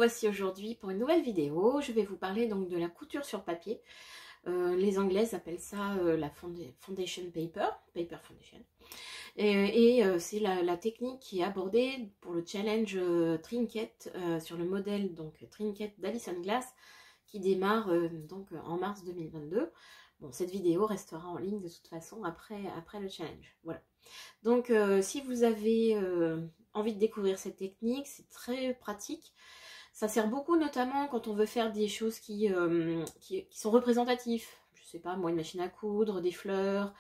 revoici aujourd'hui pour une nouvelle vidéo. Je vais vous parler donc de la couture sur papier. Les Anglaises appellent ça la foundation paper, paper foundation. C'est la technique qui est abordée pour le challenge Trinket sur le modèle donc Trinket d'Alison Glass qui démarre donc en mars 2022. Bon, cette vidéo restera en ligne de toute façon après le challenge. Voilà. Donc si vous avez envie de découvrir cette technique, c'est très pratique. Ça sert beaucoup notamment quand on veut faire des choses qui sont représentatives. Je sais pas, moi, une machine à coudre, des fleurs,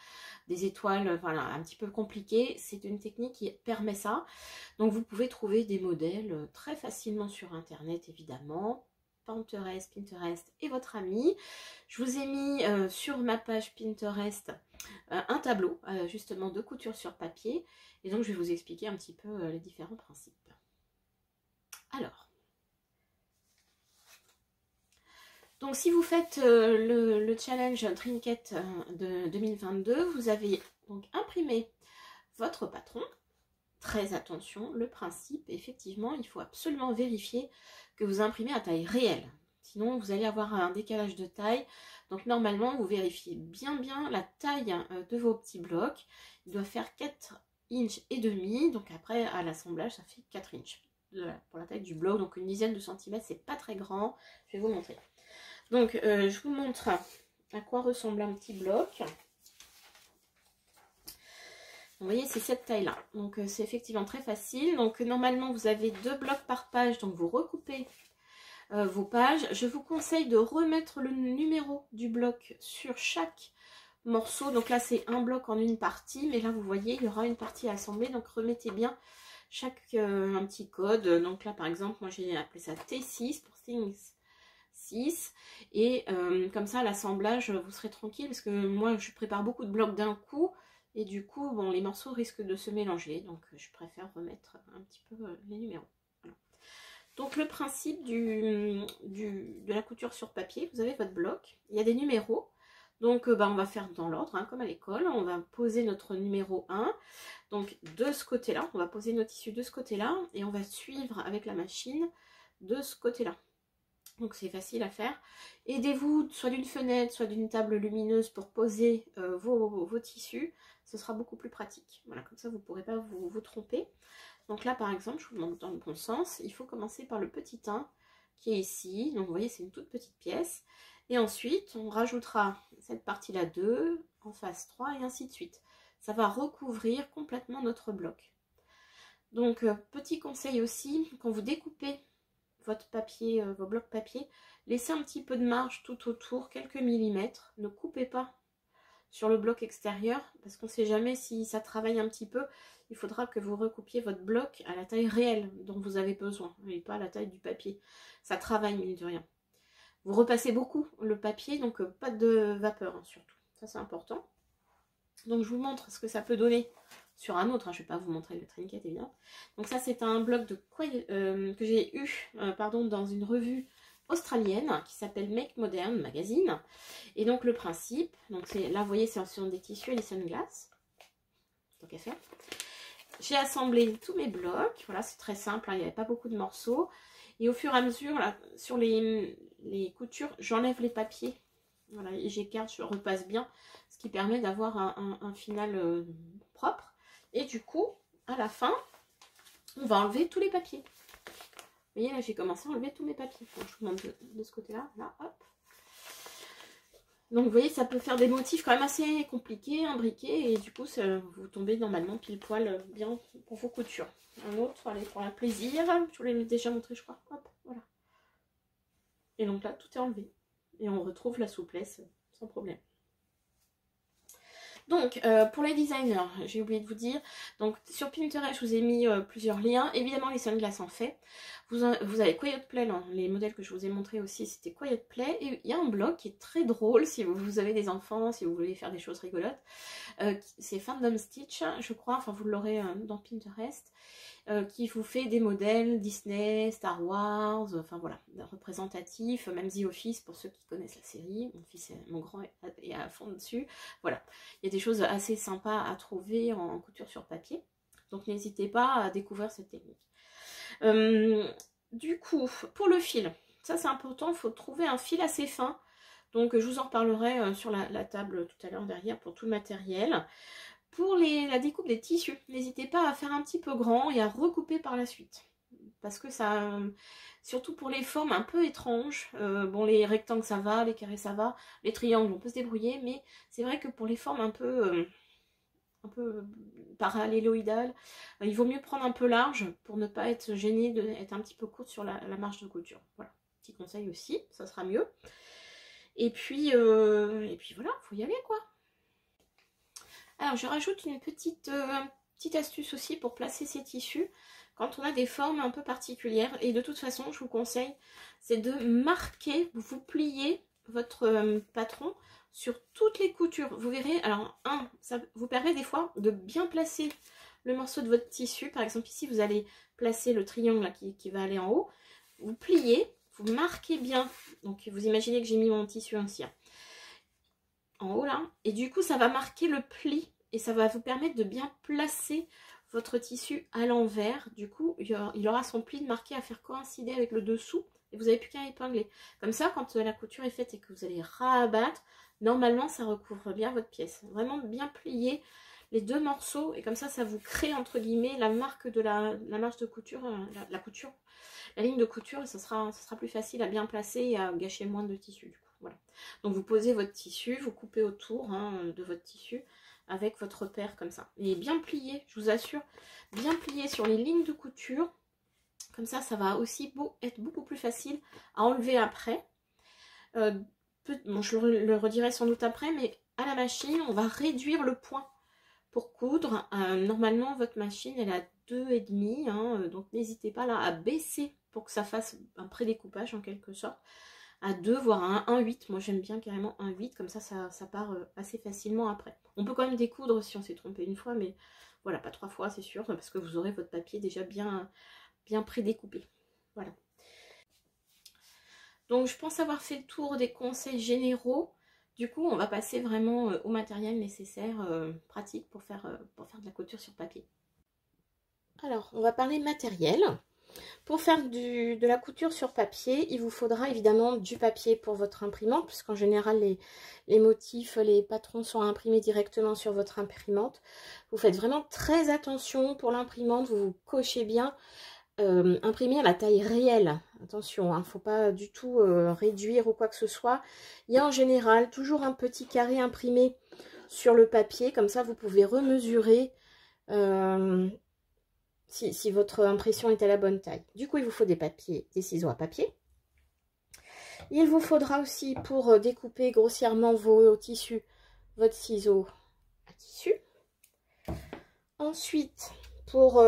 des étoiles, voilà, un petit peu compliqué. C'est une technique qui permet ça. Donc vous pouvez trouver des modèles très facilement sur internet, évidemment. Pinterest et votre ami. Je vous ai mis sur ma page Pinterest un tableau justement de couture sur papier. Et donc je vais vous expliquer un petit peu les différents principes. Alors, donc si vous faites le challenge Trinket de 2022, vous avez donc imprimé votre patron. Très attention, le principe, effectivement, il faut absolument vérifier que vous imprimez à taille réelle. Sinon, vous allez avoir un décalage de taille. Donc, normalement, vous vérifiez bien la taille de vos petits blocs. Il doit faire 4 inches et demi. Donc, après, à l'assemblage, ça fait 4 inches pour la taille du bloc. Donc, une dizaine de centimètres, c'est pas très grand. Je vais vous montrer. Donc, je vous montre à quoi ressemble un petit bloc. Vous voyez, c'est cette taille-là. Donc, c'est effectivement très facile. Donc, normalement, vous avez 2 blocs par page. Donc, vous recoupez vos pages. Je vous conseille de remettre le numéro du bloc sur chaque morceau. Donc là, c'est un bloc en une partie. Mais là, vous voyez, il y aura une partie assemblée. Donc, remettez bien un petit code. Donc là, par exemple, moi, j'ai appelé ça T6 pour Things 6. Et comme ça, l'assemblage, vous serez tranquille. Parce que moi, je prépare beaucoup de blocs d'un coup. Et du coup, bon, les morceaux risquent de se mélanger. Donc, je préfère remettre un petit peu les numéros. Voilà. Donc, le principe de la couture sur papier, vous avez votre bloc. Il y a des numéros. Donc, on va faire dans l'ordre, hein, comme à l'école. On va poser notre numéro 1. Donc, de ce côté-là, on va poser nos tissus de ce côté-là. Et on va suivre avec la machine de ce côté-là. Donc c'est facile à faire. Aidez-vous soit d'une fenêtre, soit d'une table lumineuse pour poser vos tissus. Ce sera beaucoup plus pratique. Voilà, comme ça vous ne pourrez pas vous tromper. Donc là par exemple, je vous montre dans le bon sens. Il faut commencer par le petit 1 qui est ici. Donc vous voyez, c'est une toute petite pièce. Et ensuite, on rajoutera cette partie-là 2, en face 3 et ainsi de suite. Ça va recouvrir complètement notre bloc. Donc petit conseil aussi, quand vous découpez votre papier, vos blocs papier, laissez un petit peu de marge tout autour, quelques millimètres. Ne coupez pas sur le bloc extérieur, parce qu'on ne sait jamais si ça travaille un petit peu. Il faudra que vous recoupiez votre bloc à la taille réelle dont vous avez besoin, et pas à la taille du papier. Ça travaille, mine de rien. Vous repassez beaucoup le papier, donc pas de vapeur, hein, surtout. Ça, c'est important. Donc, je vous montre ce que ça peut donner sur un autre, hein. Je ne vais pas vous montrer le Trinket évidemment. Donc ça c'est un bloc que j'ai eu dans une revue australienne qui s'appelle Make Modern Magazine. Et donc le principe, donc c'est là vous voyez c'est sur des tissus Alison Glass. Donc à faire. J'ai assemblé tous mes blocs, voilà c'est très simple, hein, il n'y avait pas beaucoup de morceaux. Et au fur et à mesure, là, sur les coutures, j'enlève les papiers. Voilà, et j'écarte, je repasse bien, ce qui permet d'avoir un final propre. Et du coup, à la fin, on va enlever tous les papiers. Vous voyez, là, j'ai commencé à enlever tous mes papiers. Donc, je vous montre de ce côté-là. Là, hop. Donc, vous voyez, ça peut faire des motifs quand même assez compliqués, imbriqués. Et du coup, vous tombez normalement pile poil bien pour vos coutures. Un autre, allez, pour un plaisir. Je vous l'ai déjà montré, je crois. Hop, voilà. Et donc là, tout est enlevé. Et on retrouve la souplesse sans problème. Donc, pour les designers, j'ai oublié de vous dire, donc sur Pinterest, je vous ai mis plusieurs liens. Évidemment, les Sunglass en fait. Vous avez Quiet Play, là, les modèles que je vous ai montrés aussi, c'était Quiet Play. Et il y a un blog qui est très drôle si vous avez des enfants, si vous voulez faire des choses rigolotes. C'est Fandom Stitch, je crois, enfin vous l'aurez dans Pinterest. Qui vous fait des modèles Disney, Star Wars, enfin voilà, représentatifs, même The Office pour ceux qui connaissent la série. Mon grand est à fond dessus. Voilà, il y a des choses assez sympas à trouver en couture sur papier. Donc n'hésitez pas à découvrir cette technique. Du coup, pour le fil, ça c'est important, il faut trouver un fil assez fin. Donc je vous en reparlerai sur la table tout à l'heure derrière pour tout le matériel. Pour la découpe des tissus, n'hésitez pas à faire un petit peu grand et à recouper par la suite. Parce que ça, surtout pour les formes un peu étranges, bon les rectangles ça va, les carrés ça va, les triangles on peut se débrouiller, mais c'est vrai que pour les formes un peu paralléloïdales, il vaut mieux prendre un peu large pour ne pas être gêné d'être un petit peu courte sur la marge de couture. Voilà, petit conseil aussi, ça sera mieux. Et puis voilà, faut y aller quoi. Alors je rajoute une petite astuce aussi pour placer ces tissus quand on a des formes un peu particulières. Et de toute façon, je vous conseille, c'est de marquer, vous pliez votre patron sur toutes les coutures. Vous verrez, alors ça vous permet des fois de bien placer le morceau de votre tissu. Par exemple ici, vous allez placer le triangle là, qui va aller en haut. Vous pliez, vous marquez bien. Donc vous imaginez que j'ai mis mon tissu ainsi. Hein, en haut là, et du coup ça va marquer le pli et ça va vous permettre de bien placer votre tissu à l'envers. Du coup il aura son pli de marqué à faire coïncider avec le dessous et vous n'avez plus qu'à épingler. Comme ça quand la couture est faite et que vous allez rabattre, normalement ça recouvre bien votre pièce. Vraiment bien plier les deux morceaux et comme ça vous crée entre guillemets la marque de la marge de couture, la ligne de couture, et ça sera plus facile à bien placer et à gâcher moins de tissu du coup. Voilà. Donc vous posez votre tissu, vous coupez autour de votre tissu avec votre paire comme ça. Et bien plié, je vous assure, bien plié sur les lignes de couture. Comme ça va aussi être beaucoup plus facile à enlever après. Bon, je le redirai sans doute après, mais à la machine, on va réduire le point pour coudre. Normalement, votre machine, elle a 2,5, hein, donc n'hésitez pas là à baisser pour que ça fasse un pré-découpage en quelque sorte. À 2, voire à 1,8. Moi j'aime bien carrément 1,8, comme ça part assez facilement après. On peut quand même découdre si on s'est trompé une fois, mais voilà, pas 3 fois c'est sûr, parce que vous aurez votre papier déjà bien pré-découpé. Voilà. Donc je pense avoir fait le tour des conseils généraux. Du coup, on va passer vraiment au matériel nécessaire, pratique pour faire de la couture sur papier. Alors, on va parler matériel. Pour faire de la couture sur papier, il vous faudra évidemment du papier pour votre imprimante, puisqu'en général, les motifs, les patrons sont imprimés directement sur votre imprimante. Vous faites vraiment très attention pour l'imprimante, vous cochez bien. Imprimer à la taille réelle, attention, il ne faut pas du tout réduire ou quoi que ce soit. Il y a en général toujours un petit carré imprimé sur le papier, comme ça vous pouvez remesurer si votre impression est à la bonne taille. Du coup, il vous faut des ciseaux à papier. Il vous faudra aussi, pour découper grossièrement vos tissus, votre ciseau à tissu. Ensuite, pour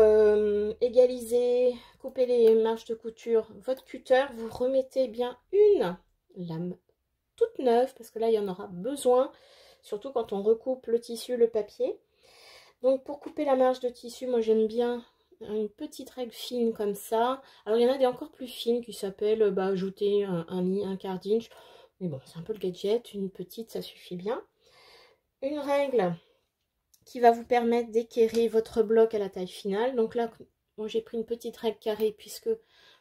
égaliser, couper les marges de couture, votre cutter, vous remettez bien une lame toute neuve, parce que là, il y en aura besoin, surtout quand on recoupe le tissu, le papier. Donc, pour couper la marge de tissu, moi, j'aime bien une petite règle fine comme ça. Alors, il y en a des encore plus fines qui s'appellent ajouter un quart d'inch. Mais bon, c'est un peu le gadget. Une petite, ça suffit bien. Une règle qui va vous permettre d'équerrer votre bloc à la taille finale. Donc là, moi j'ai pris une petite règle carrée puisque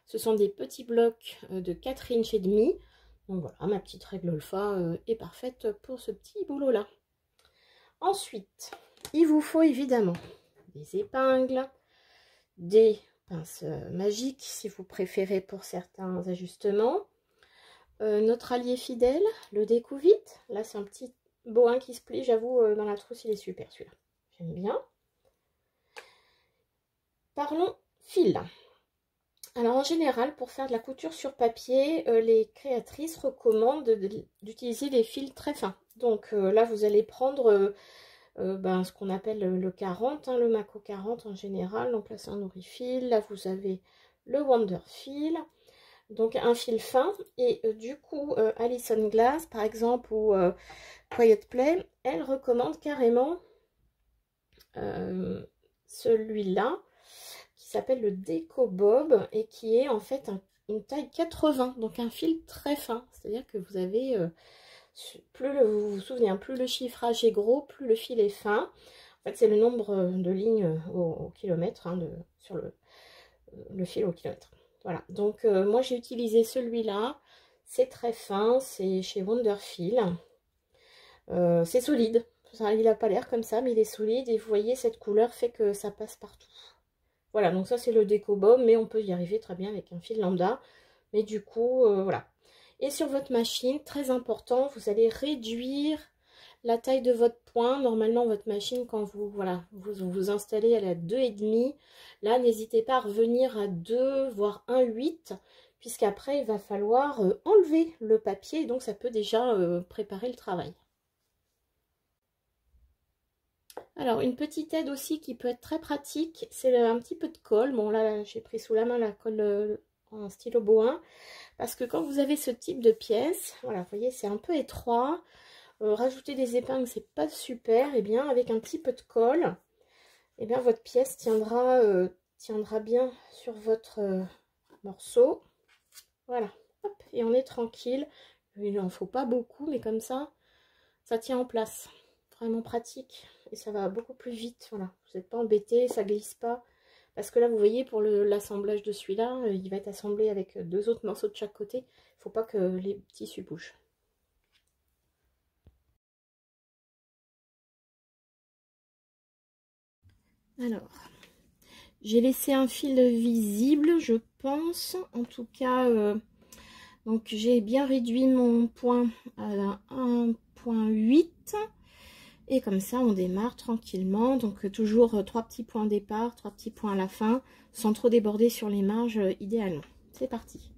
ce sont des petits blocs de 4 inches et demi. Donc voilà, ma petite règle alpha est parfaite pour ce petit boulot là. Ensuite, il vous faut évidemment des épingles, des pinces magiques si vous préférez pour certains ajustements. Notre allié fidèle, le découvite. Là c'est un petit bohin qui se plie, j'avoue, dans la trousse il est super celui-là. J'aime bien. Parlons fil. Alors en général, pour faire de la couture sur papier, les créatrices recommandent d'utiliser des fils très fins. Donc là, vous allez prendre ce qu'on appelle le 40, le Mako 40 en général. Donc là, c'est un Orifil. Là, vous avez le Wonderfil. Donc un fil fin. Et du coup, Alison Glass, par exemple, ou Quiet Play, elle recommande carrément celui-là, qui s'appelle le Déco Bob et qui est en fait une taille 80, donc un fil très fin. C'est-à-dire que vous avez, vous vous souvenez, plus le chiffrage est gros, plus le fil est fin. En fait, c'est le nombre de lignes au kilomètre, sur le fil au kilomètre. Voilà, donc moi j'ai utilisé celui-là. C'est très fin, c'est chez Wonderfeel. C'est solide. Ça, il n'a pas l'air comme ça, mais il est solide. Et vous voyez, cette couleur fait que ça passe partout. Voilà, donc ça c'est le déco baume, mais on peut y arriver très bien avec un fil lambda. Mais du coup, voilà. Et sur votre machine, très important, vous allez réduire la taille de votre point. Normalement, votre machine, quand vous, voilà, vous installez, elle est à 2,5. Là, n'hésitez pas à revenir à 2, voire 1,8, puisqu'après, il va falloir enlever le papier. Donc, ça peut déjà préparer le travail. Alors, une petite aide aussi qui peut être très pratique, c'est un petit peu de colle. Bon, là, j'ai pris sous la main la colle en stylo Boin. Parce que quand vous avez ce type de pièce, voilà, vous voyez, c'est un peu étroit. Rajouter des épingles, c'est pas super. Et bien, avec un petit peu de colle, et bien, votre pièce tiendra bien sur votre morceau. Voilà, hop, et on est tranquille. Il n'en faut pas beaucoup, mais comme ça tient en place. Vraiment pratique. Et ça va beaucoup plus vite. Voilà, vous n'êtes pas embêté, ça glisse pas. Parce que là, vous voyez, pour l'assemblage de celui-là, il va être assemblé avec 2 autres morceaux de chaque côté. Il ne faut pas que les tissus bougent. Alors, j'ai laissé un fil visible, je pense. En tout cas, donc j'ai bien réduit mon point à 1,8. Et comme ça, on démarre tranquillement. Donc, toujours 3 petits points départ, 3 petits points à la fin, sans trop déborder sur les marges, idéalement. C'est parti.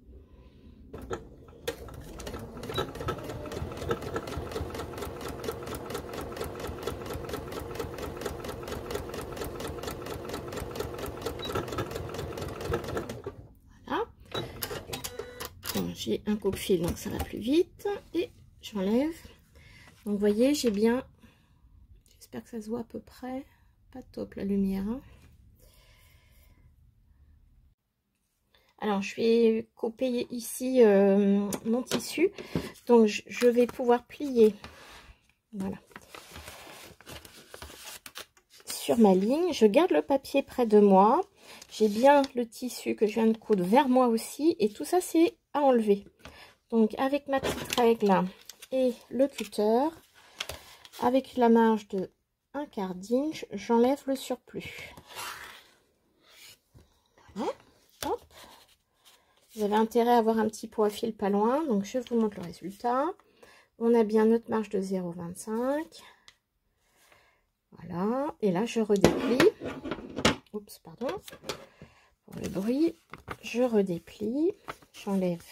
Voilà. Bon, j'ai un coupe-fil, donc ça va plus vite. Et j'enlève. Donc, vous voyez, j'ai bien... J'espère que ça se voit à peu près. Pas top la lumière. Hein. Alors, je vais couper ici mon tissu. Donc, je vais pouvoir plier. Voilà. Sur ma ligne. Je garde le papier près de moi. J'ai bien le tissu que je viens de coudre vers moi aussi. Et tout ça, c'est à enlever. Donc, avec ma petite règle et le cutter, avec la marge de 1/4 d'inch, j'enlève le surplus. Voilà. Hop. Vous avez intérêt à avoir un petit pot à fil pas loin. Donc, je vous montre le résultat. On a bien notre marge de 0,25. Voilà. Et là, je redéplie. Oups, pardon. Pour le bruit. Je redéplie. J'enlève.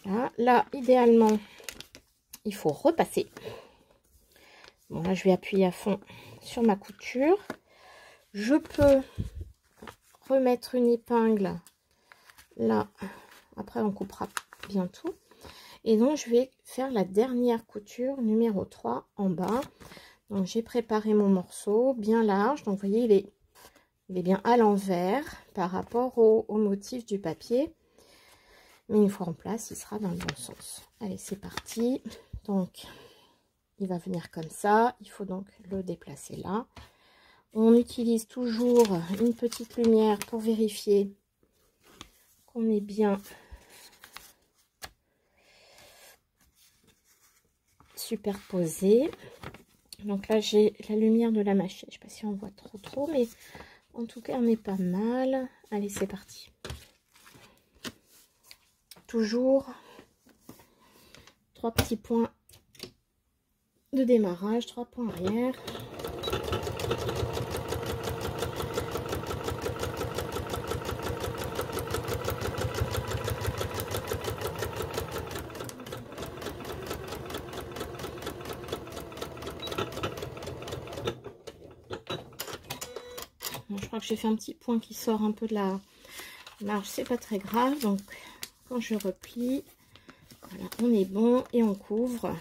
Là. Là, idéalement, il faut repasser. Bon, là, je vais appuyer à fond sur ma couture. Je peux remettre une épingle là. Après, on coupera bien tout. Et donc, je vais faire la dernière couture numéro 3 en bas. Donc, j'ai préparé mon morceau bien large. Donc, vous voyez, il est bien à l'envers par rapport au motif du papier. Mais une fois en place, il sera dans le bon sens. Allez, c'est parti. Donc, il va venir comme ça. Il faut donc le déplacer là. On utilise toujours une petite lumière pour vérifier qu'on est bien superposé. Donc là, j'ai la lumière de la machine. Je ne sais pas si on voit trop, mais en tout cas, on est pas mal. Allez, c'est parti. Toujours 3 petits points de démarrage, 3 points arrière. Bon, je crois que j'ai fait un petit point qui sort un peu de la marge, c'est pas très grave. Donc quand je replie, voilà, on est bon et on couvre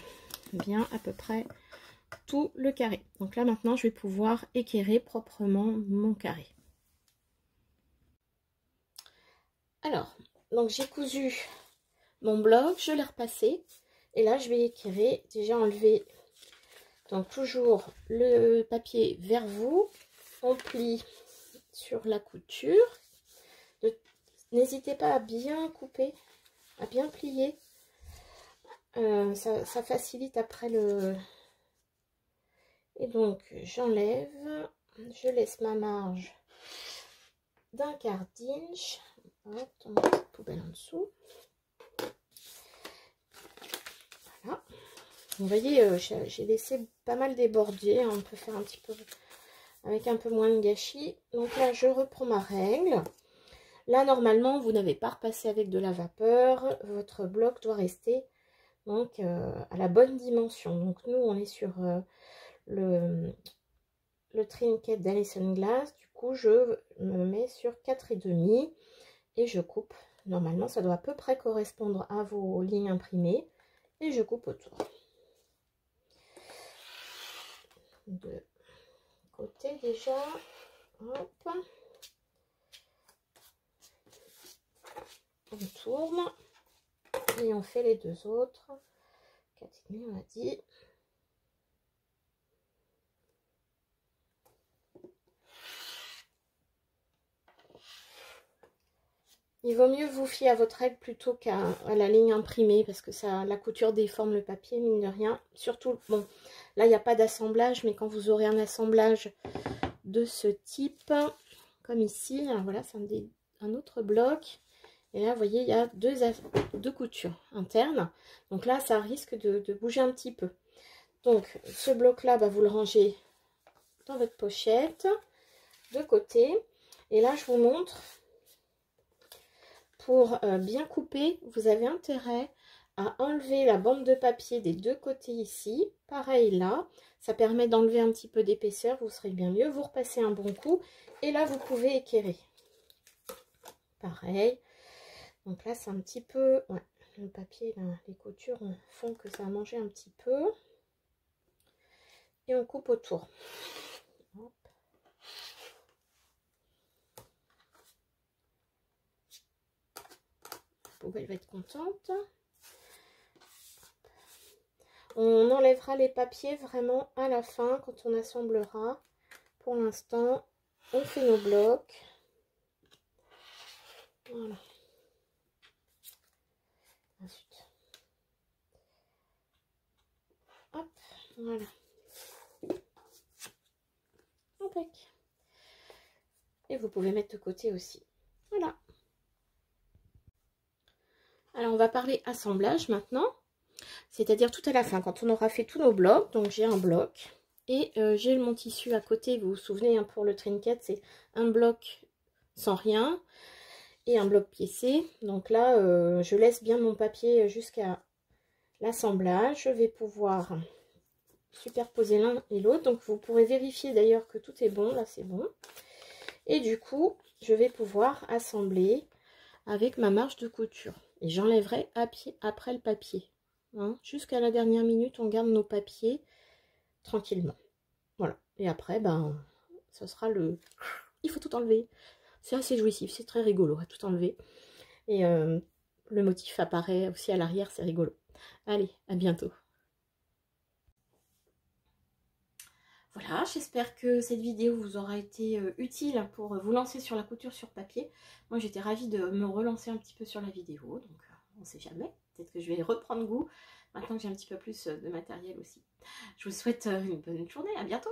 bien à peu près tout le carré. Donc là maintenant je vais pouvoir équerrer proprement mon carré. Alors, donc j'ai cousu mon bloc, je l'ai repassé et là je vais équerrer. Déjà enlever donc toujours le papier vers vous, on plie sur la couture N'hésitez pas à bien couper, à bien plier. Ça facilite après le... Et donc, j'enlève, je laisse ma marge d'un quart d'inch. Hop, dans ma petite poubelle en dessous. Voilà. Vous voyez, j'ai laissé pas mal déborder. On peut faire un petit peu avec un peu moins de gâchis. Donc là, je reprends ma règle. Là, normalement, vous n'avez pas repassé avec de la vapeur. Votre bloc doit rester donc à la bonne dimension. Donc nous, on est sur le trinket d'Alison Glass. Du coup, je me mets sur 4,5 et je coupe. Normalement, ça doit à peu près correspondre à vos lignes imprimées. Et je coupe autour. De côté déjà. Hop. On tourne. Et on fait les deux autres. 4,5 on a dit. Il vaut mieux vous fier à votre règle plutôt qu'à la ligne imprimée parce que ça, la couture déforme le papier, mine de rien. Surtout, bon, là, il n'y a pas d'assemblage, mais quand vous aurez un assemblage de ce type, comme ici, là, voilà, c'est un autre bloc. Et là, vous voyez, il y a deux coutures internes. Donc là, ça risque de bouger un petit peu. Donc, ce bloc-là, bah, vous le rangez dans votre pochette, de côté. Et là, je vous montre... Pour bien couper, vous avez intérêt à enlever la bande de papier des deux côtés ici. Pareil là, ça permet d'enlever un petit peu d'épaisseur, vous serez bien mieux. Vous repassez un bon coup et là, vous pouvez équerrer. Pareil. Donc là, c'est un petit peu... Ouais, le papier, là, les coutures font que ça a mangé un petit peu. Et on coupe autour. Hop. Elle va être contente. On enlèvera les papiers vraiment à la fin quand on assemblera. Pour l'instant, on fait nos blocs. Voilà. Ensuite. Hop, voilà. Impec. Et vous pouvez mettre de côté aussi. Voilà. Alors, on va parler assemblage maintenant. C'est-à-dire tout à la fin, quand on aura fait tous nos blocs. Donc, j'ai un bloc. Et j'ai mon tissu à côté. Vous vous souvenez, hein, pour le trinket, c'est un bloc sans rien. Et un bloc piécé. Donc là, je laisse bien mon papier jusqu'à l'assemblage. Je vais pouvoir superposer l'un et l'autre. Donc, vous pourrez vérifier d'ailleurs que tout est bon. Là, c'est bon. Et du coup, je vais pouvoir assembler avec ma marge de couture. Et j'enlèverai après le papier. Hein. Jusqu'à la dernière minute, on garde nos papiers tranquillement. Voilà. Et après, ben, ça sera le... Il faut tout enlever. C'est assez jouissif, c'est très rigolo à tout enlever. Et le motif apparaît aussi à l'arrière, c'est rigolo. Allez, à bientôt. Voilà, j'espère que cette vidéo vous aura été utile pour vous lancer sur la couture sur papier. Moi, j'étais ravie de me relancer un petit peu sur la vidéo, donc on ne sait jamais. Peut-être que je vais reprendre goût, maintenant que j'ai un petit peu plus de matériel aussi. Je vous souhaite une bonne journée, à bientôt.